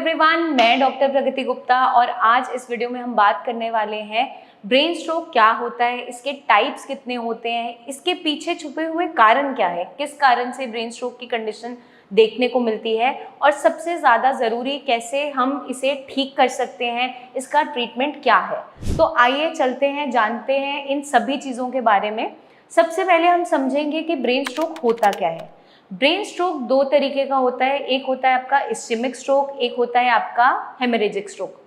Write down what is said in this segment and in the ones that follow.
Everyone, मैं doctor प्रगति गुप्ता और आज इस वीडियो में हम बात करने वाले हैं ब्रेन स्ट्रोक क्या होता है, इसके टाइप्स कितने होते हैं, इसके पीछे छुपे हुए कारण क्या है, किस कारण से ब्रेन स्ट्रोक की कंडीशन देखने को मिलती है और सबसे ज़्यादा ज़रूरी कैसे हम इसे ठीक कर सकते हैं, इसका ट्रीटमेंट क्या है। तो आइए चलते हैं, जानते हैं इन सभी चीज़ों के बारे में। सबसे पहले हम समझेंगे कि ब्रेन स्ट्रोक होता क्या है। ब्रेन स्ट्रोक दो तरीके का होता है, एक होता है आपका इस्चेमिक स्ट्रोक, एक होता है आपका हेमरेजिक स्ट्रोक।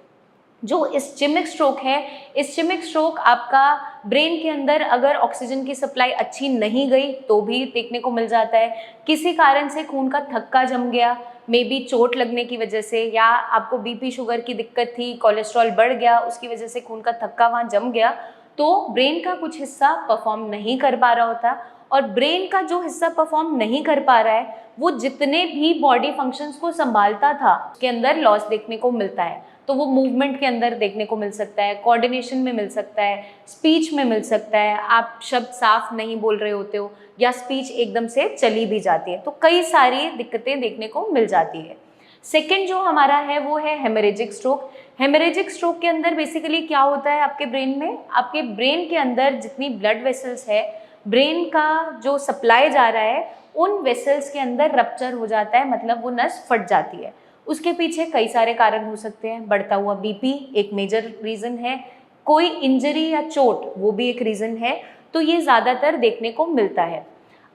जो इस्चेमिक स्ट्रोक है, इस्चेमिक स्ट्रोक आपका ब्रेन के अंदर अगर ऑक्सीजन की सप्लाई अच्छी नहीं गई तो भी देखने को मिल जाता है। किसी कारण से खून का थक्का जम गया, मे बी चोट लगने की वजह से, या आपको बीपी शुगर की दिक्कत थी, कोलेस्ट्रॉल बढ़ गया, उसकी वजह से खून का थक्का वहाँ जम गया, तो ब्रेन का कुछ हिस्सा परफॉर्म नहीं कर पा रहा होता। और ब्रेन का जो हिस्सा परफॉर्म नहीं कर पा रहा है वो जितने भी बॉडी फंक्शंस को संभालता था उसके अंदर लॉस देखने को मिलता है। तो वो मूवमेंट के अंदर देखने को मिल सकता है, कोऑर्डिनेशन में मिल सकता है, स्पीच में मिल सकता है, आप शब्द साफ नहीं बोल रहे होते हो या स्पीच एकदम से चली भी जाती है। तो कई सारी दिक्कतें देखने को मिल जाती है। सेकेंड जो हमारा है वो है हेमरेजिक स्ट्रोक। हेमरेजिक स्ट्रोक के अंदर बेसिकली क्या होता है, आपके ब्रेन में, आपके ब्रेन के अंदर जितनी ब्लड वेसल्स है, ब्रेन का जो सप्लाई जा रहा है उन वेसल्स के अंदर रप्चर हो जाता है, मतलब वो नस फट जाती है। उसके पीछे कई सारे कारण हो सकते हैं। बढ़ता हुआ बीपी एक मेजर रीज़न है, कोई इंजरी या चोट वो भी एक रीज़न है। तो ये ज़्यादातर देखने को मिलता है।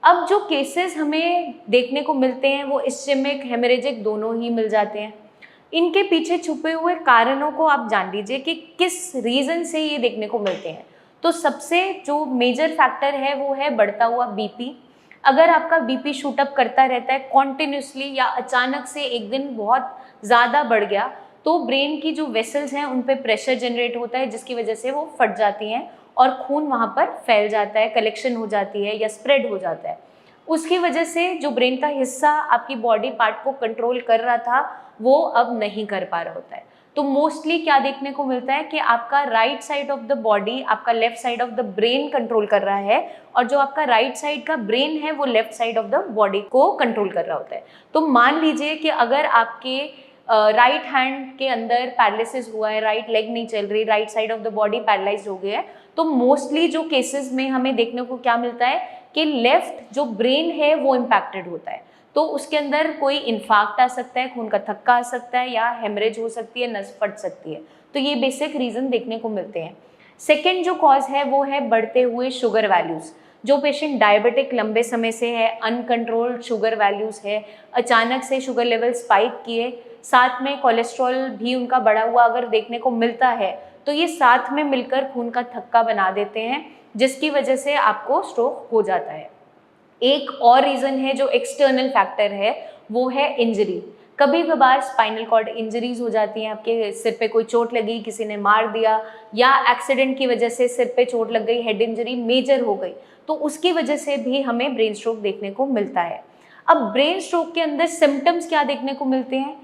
अब जो केसेस हमें देखने को मिलते हैं वो इस्चेमिक हेमरेजिक दोनों ही मिल जाते हैं। इनके पीछे छुपे हुए कारणों को आप जान लीजिए कि किस रीज़न से ये देखने को मिलते हैं। तो सबसे जो मेजर फैक्टर है वो है बढ़ता हुआ बीपी। अगर आपका बीपी शूटअप करता रहता है कॉन्टिन्यूसली या अचानक से एक दिन बहुत ज़्यादा बढ़ गया तो ब्रेन की जो वेसल्स हैं उन पे प्रेशर जनरेट होता है, जिसकी वजह से वो फट जाती हैं और खून वहाँ पर फैल जाता है, कलेक्शन हो जाती है या स्प्रेड हो जाता है। उसकी वजह से जो ब्रेन का हिस्सा आपकी बॉडी पार्ट को कंट्रोल कर रहा था वो अब नहीं कर पा रहा होता है। तो मोस्टली क्या देखने को मिलता है कि आपका right side of the body आपका left side of the brain control कर रहा है और जो आपका राइट साइड का ब्रेन है वो left side of the body को कंट्रोल कर रहा होता है। तो मान लीजिए कि अगर आपके राइट हैंड के अंदर पैरालिसिस हुआ है, राइट लेग नहीं चल रही, right side of the body paralysed हो गया है, तो मोस्टली जो केसेस में हमें देखने को क्या मिलता है कि लेफ्ट जो ब्रेन है वो इम्पैक्टेड होता है। तो उसके अंदर कोई इन्फाक्ट आ सकता है, खून का थक्का आ सकता है या हेमरेज हो सकती है, नस फट सकती है। तो ये बेसिक रीज़न देखने को मिलते हैं। सेकेंड जो कॉज है वो है बढ़ते हुए शुगर वैल्यूज़। जो पेशेंट डायबिटिक लंबे समय से है, अनकंट्रोल्ड शुगर वैल्यूज़ है, अचानक से शुगर लेवल स्पाइक किए, साथ में कोलेस्ट्रॉल भी उनका बढ़ा हुआ अगर देखने को मिलता है तो ये साथ में मिलकर खून का थक्का बना देते हैं, जिसकी वजह से आपको स्ट्रोक हो जाता है। एक और रीज़न है जो एक्सटर्नल फैक्टर है वो है इंजरी। कभी कभार स्पाइनल कॉर्ड इंजरीज हो जाती हैं, आपके सिर पे कोई चोट लगी, किसी ने मार दिया या एक्सीडेंट की वजह से सिर पे चोट लग गई, हेड इंजरी मेजर हो गई, तो उसकी वजह से भी हमें ब्रेन स्ट्रोक देखने को मिलता है। अब ब्रेन स्ट्रोक के अंदर सिम्टम्स क्या देखने को मिलते हैं,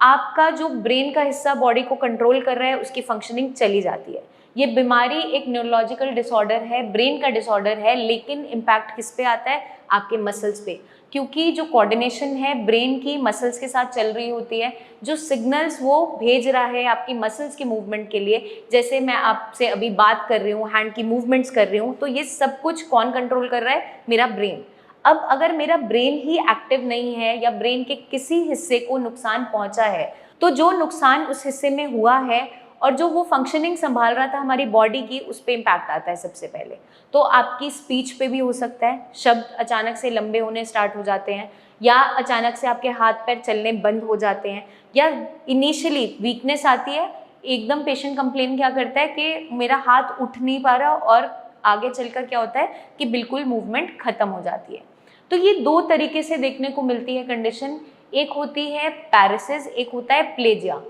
आपका जो ब्रेन का हिस्सा बॉडी को कंट्रोल कर रहा है उसकी फंक्शनिंग चली जाती है। ये बीमारी एक न्यूरोलॉजिकल डिसऑर्डर है, ब्रेन का डिसऑर्डर है, लेकिन इम्पैक्ट किस पे आता है, आपके मसल्स पे, क्योंकि जो कोऑर्डिनेशन है ब्रेन की मसल्स के साथ चल रही होती है, जो सिग्नल्स वो भेज रहा है आपकी मसल्स के मूवमेंट के लिए, जैसे मैं आपसे अभी बात कर रही हूँ, हैंड की मूवमेंट्स कर रही हूँ, तो ये सब कुछ कौन कंट्रोल कर रहा है, मेरा ब्रेन। अब अगर मेरा ब्रेन ही एक्टिव नहीं है या ब्रेन के किसी हिस्से को नुकसान पहुंचा है तो जो नुकसान उस हिस्से में हुआ है और जो वो फंक्शनिंग संभाल रहा था हमारी बॉडी की, उस पर इम्पैक्ट आता है सबसे पहले। तो आपकी स्पीच पे भी हो सकता है, शब्द अचानक से लंबे होने स्टार्ट हो जाते हैं या अचानक से आपके हाथ पैर चलने बंद हो जाते हैं या इनिशियली वीकनेस आती है। एकदम पेशेंट कंप्लेन क्या करता है कि मेरा हाथ उठ नहीं पा रहा और आगे चलकर क्या होता है कि बिल्कुल मूवमेंट खत्म हो जाती है। तो ये दो तरीके से देखने को मिलती है कंडीशन, एक होती है पैरालिसिस, एक होता है प्लेजिया।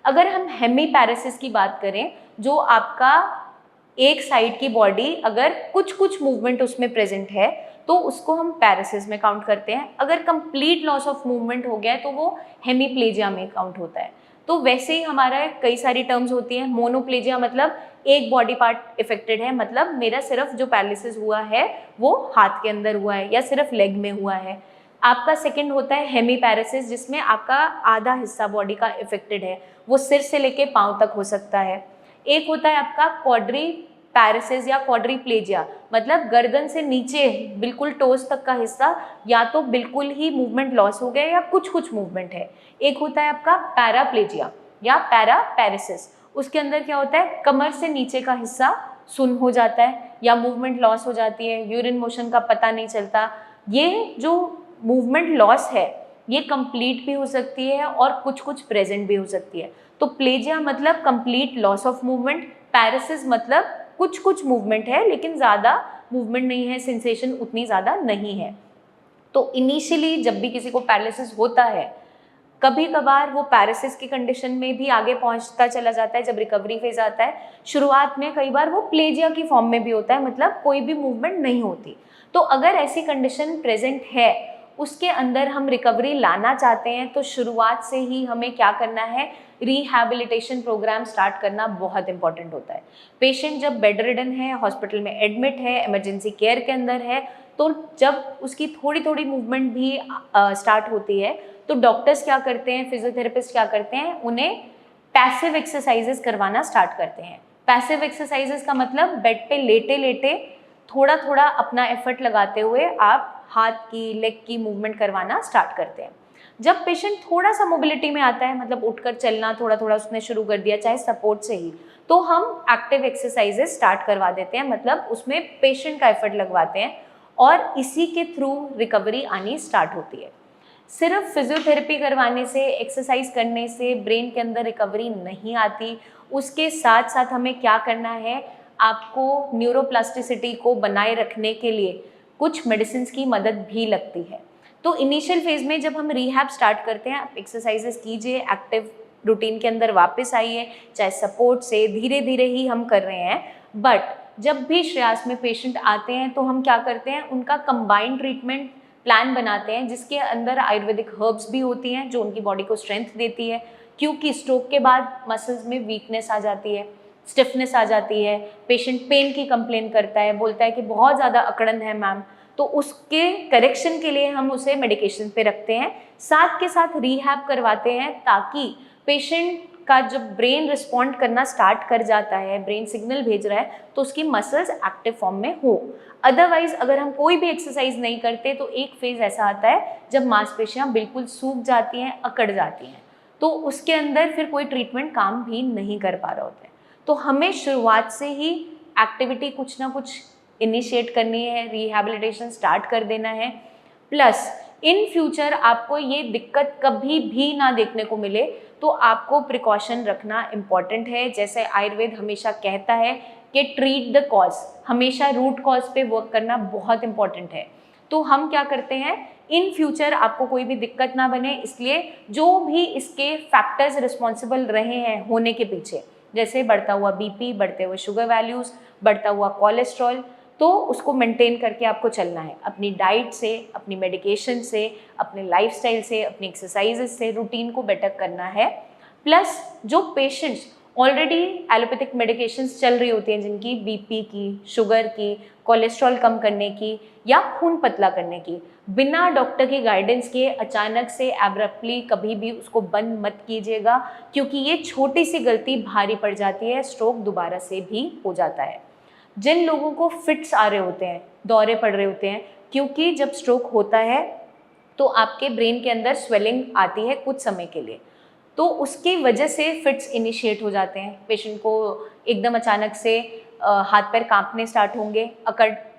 अगर हम हेमीपैरालिसिस की बात करें, जो आपका एक साइड की बॉडी अगर कुछ कुछ मूवमेंट उसमें प्रेजेंट है तो उसको हम पैरालिसिस में काउंट करते हैं। अगर कंप्लीट लॉस ऑफ मूवमेंट हो गया है तो वो हेमीप्लेजिया में काउंट होता है। तो वैसे ही हमारा कई सारी टर्म्स होती हैं। मोनोप्लेजिया मतलब एक बॉडी पार्ट इफेक्टेड है, मतलब मेरा सिर्फ जो पैरालिसिस हुआ है वो हाथ के अंदर हुआ है या सिर्फ लेग में हुआ है। आपका सेकंड होता है हेमीपैरेसिस, जिसमें आपका आधा हिस्सा बॉडी का इफेक्टेड है, वो सिर से लेके पाँव तक हो सकता है। एक होता है आपका क्वाड्रीपैरेसिस या क्वाड्रीप्लेजिया, मतलब गर्दन से नीचे बिल्कुल टोस तक का हिस्सा या तो बिल्कुल ही मूवमेंट लॉस हो गया या कुछ कुछ मूवमेंट है। एक होता है आपका पैराप्लेजिया या पैरापैरेसिस, उसके अंदर क्या होता है, कमर से नीचे का हिस्सा सुन्न हो जाता है या मूवमेंट लॉस हो जाती है, यूरिन मोशन का पता नहीं चलता। ये जो मूवमेंट लॉस है ये कंप्लीट भी हो सकती है और कुछ कुछ प्रेजेंट भी हो सकती है। तो प्लेजिया मतलब complete loss of movement, paresis मतलब कुछ कुछ मूवमेंट है लेकिन ज़्यादा मूवमेंट नहीं है, सेंसेशन उतनी ज़्यादा नहीं है। तो इनिशियली जब भी किसी को पैरालिसिस होता है, कभी कभार वो पैरालिसिस की कंडीशन में भी आगे पहुंचता चला जाता है जब रिकवरी फेज आता है। शुरुआत में कई बार वो प्लेजिया की फॉर्म में भी होता है, मतलब कोई भी मूवमेंट नहीं होती। तो अगर ऐसी कंडीशन प्रेजेंट है, उसके अंदर हम रिकवरी लाना चाहते हैं, तो शुरुआत से ही हमें क्या करना है, रिहैबिलिटेशन प्रोग्राम स्टार्ट करना बहुत इंपॉर्टेंट होता है। पेशेंट जब बेड रिडन है, हॉस्पिटल में एडमिट है, इमरजेंसी केयर के अंदर है, तो जब उसकी थोड़ी थोड़ी मूवमेंट भी स्टार्ट होती है, तो डॉक्टर्स क्या करते हैं, फिजियोथेरेपिस्ट क्या करते हैं, उन्हें पैसिव एक्सरसाइजेस करवाना स्टार्ट करते हैं। पैसिव एक्सरसाइजेस का मतलब बेड पे लेटे लेटे थोड़ा थोड़ा अपना एफर्ट लगाते हुए आप हाथ की, लेग की मूवमेंट करवाना स्टार्ट करते हैं। जब पेशेंट थोड़ा सा मोबिलिटी में आता है, मतलब उठकर चलना थोड़ा थोड़ा उसने शुरू कर दिया, चाहे सपोर्ट से ही, तो हम एक्टिव एक्सरसाइजेस स्टार्ट करवा देते हैं, मतलब उसमें पेशेंट का एफर्ट लगवाते हैं और इसी के थ्रू रिकवरी आनी स्टार्ट होती है। सिर्फ फिजियोथेरेपी करवाने से, एक्सरसाइज करने से ब्रेन के अंदर रिकवरी नहीं आती। उसके साथ साथ हमें क्या करना है, आपको न्यूरोप्लास्टिसिटी को बनाए रखने के लिए कुछ मेडिसिन की मदद भी लगती है। तो इनिशियल फेज में जब हम रिहैब स्टार्ट करते हैं, आप एक्सरसाइजेस कीजिए, एक्टिव रूटीन के अंदर वापस आइए, चाहे सपोर्ट से, धीरे धीरे ही हम कर रहे हैं। बट जब भी श्रेयास में पेशेंट आते हैं तो हम क्या करते हैं, उनका कंबाइंड ट्रीटमेंट प्लान बनाते हैं, जिसके अंदर आयुर्वेदिक हर्ब्स भी होती हैं जो उनकी बॉडी को स्ट्रेंथ देती है, क्योंकि स्ट्रोक के बाद मसल्स में वीकनेस आ जाती है, स्टिफनेस आ जाती है, पेशेंट पेन की कंप्लेन करता है, बोलता है कि बहुत ज़्यादा अकड़न है मैम, तो उसके करेक्शन के लिए हम उसे मेडिकेशन पे रखते हैं, साथ के साथ रिहैब करवाते हैं, ताकि पेशेंट का जब ब्रेन रिस्पॉन्ड करना स्टार्ट कर जाता है, ब्रेन सिग्नल भेज रहा है, तो उसकी मसल्स एक्टिव फॉर्म में हो। अदरवाइज अगर हम कोई भी एक्सरसाइज नहीं करते तो एक फेज ऐसा आता है जब मांसपेशियां बिल्कुल सूख जाती हैं, अकड़ जाती हैं, तो उसके अंदर फिर कोई ट्रीटमेंट काम भी नहीं कर पा रहा होता है। तो हमें शुरुआत से ही एक्टिविटी कुछ ना कुछ इनिशिएट करनी है, रिहैबिलिटेशन स्टार्ट कर देना है। प्लस इन फ्यूचर आपको ये दिक्कत कभी भी ना देखने को मिले, तो आपको प्रिकॉशन रखना इम्पॉर्टेंट है। जैसे आयुर्वेद हमेशा कहता है कि ट्रीट द कॉज, हमेशा रूट कॉज पे वर्क करना बहुत इंपॉर्टेंट है। तो हम क्या करते हैं, इन फ्यूचर आपको कोई भी दिक्कत ना बने, इसलिए जो भी इसके फैक्टर्स रिस्पॉन्सिबल रहे हैं होने के पीछे, जैसे बढ़ता हुआ बीपी, बढ़ते हुए शुगर वैल्यूज़, बढ़ता हुआ कोलेस्ट्रॉल, तो उसको मेंटेन करके आपको चलना है, अपनी डाइट से, अपनी मेडिकेशन से, अपने लाइफस्टाइल से, अपनी एक्सरसाइजेस से रूटीन को बेटर करना है। प्लस जो पेशेंट्स ऑलरेडी एलोपैथिक मेडिकेशंस चल रही होती हैं, जिनकी बीपी की, शुगर की, कोलेस्ट्रॉल कम करने की या खून पतला करने की, बिना डॉक्टर की गाइडेंस के अचानक से एब्रप्टली कभी भी उसको बंद मत कीजिएगा, क्योंकि ये छोटी सी गलती भारी पड़ जाती है, स्ट्रोक दोबारा से भी हो जाता है। जिन लोगों को फिट्स आ रहे होते हैं, दौरे पड़ रहे होते हैं, क्योंकि जब स्ट्रोक होता है तो आपके ब्रेन के अंदर स्वेलिंग आती है कुछ समय के लिए, तो उसकी वजह से फिट्स इनिशिएट हो जाते हैं। पेशेंट को एकदम अचानक से हाथ पैर कांपने स्टार्ट होंगे,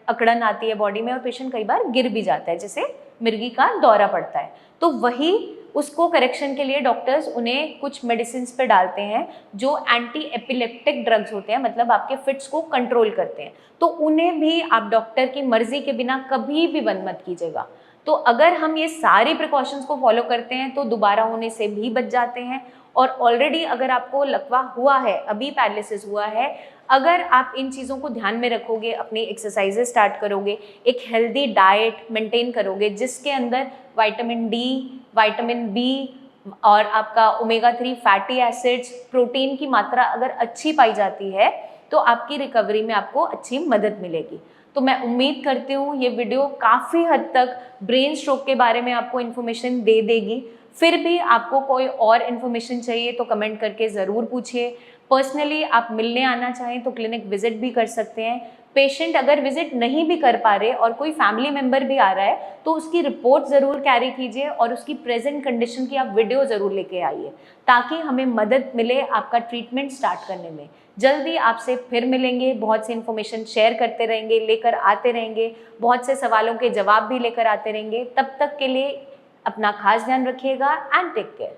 अकड़न आती है बॉडी में और पेशेंट कई बार गिर भी जाता है, जैसे मिर्गी का दौरा पड़ता है। तो वही उसको करेक्शन के लिए डॉक्टर्स उन्हें कुछ मेडिसिन पे डालते हैं जो एंटी एपिलेप्टिक ड्रग्स होते हैं, मतलब आपके फिट्स को कंट्रोल करते हैं। तो उन्हें भी आप डॉक्टर की मर्जी के बिना कभी भी बंद मत कीजिएगा। तो अगर हम ये सारी प्रिकॉशंस को फॉलो करते हैं तो दोबारा होने से भी बच जाते हैं। और ऑलरेडी अगर आपको लकवा हुआ है, अभी पैरालिसिस हुआ है, अगर आप इन चीज़ों को ध्यान में रखोगे, अपनी एक्सरसाइजेज स्टार्ट करोगे, एक हेल्दी डाइट मेंटेन करोगे जिसके अंदर विटामिन डी, विटामिन बी और आपका ओमेगा 3 फैटी एसिड्स, प्रोटीन की मात्रा अगर अच्छी पाई जाती है, तो आपकी रिकवरी में आपको अच्छी मदद मिलेगी। तो मैं उम्मीद करती हूँ ये वीडियो काफ़ी हद तक ब्रेन स्ट्रोक के बारे में आपको इन्फॉर्मेशन दे देगी। फिर भी आपको कोई और इन्फॉर्मेशन चाहिए तो कमेंट करके ज़रूर पूछिए। पर्सनली आप मिलने आना चाहें तो क्लिनिक विजिट भी कर सकते हैं। पेशेंट अगर विजिट नहीं भी कर पा रहे और कोई फैमिली मेम्बर भी आ रहा है तो उसकी रिपोर्ट ज़रूर कैरी कीजिए और उसकी प्रेजेंट कंडीशन की आप वीडियो ज़रूर लेके आइए, ताकि हमें मदद मिले आपका ट्रीटमेंट स्टार्ट करने में। जल्दी आपसे फिर मिलेंगे, बहुत सी इन्फॉर्मेशन शेयर करते रहेंगे, लेकर आते रहेंगे, बहुत से सवालों के जवाब भी लेकर आते रहेंगे। तब तक के लिए अपना खास ध्यान रखिएगा एंड टेक केयर।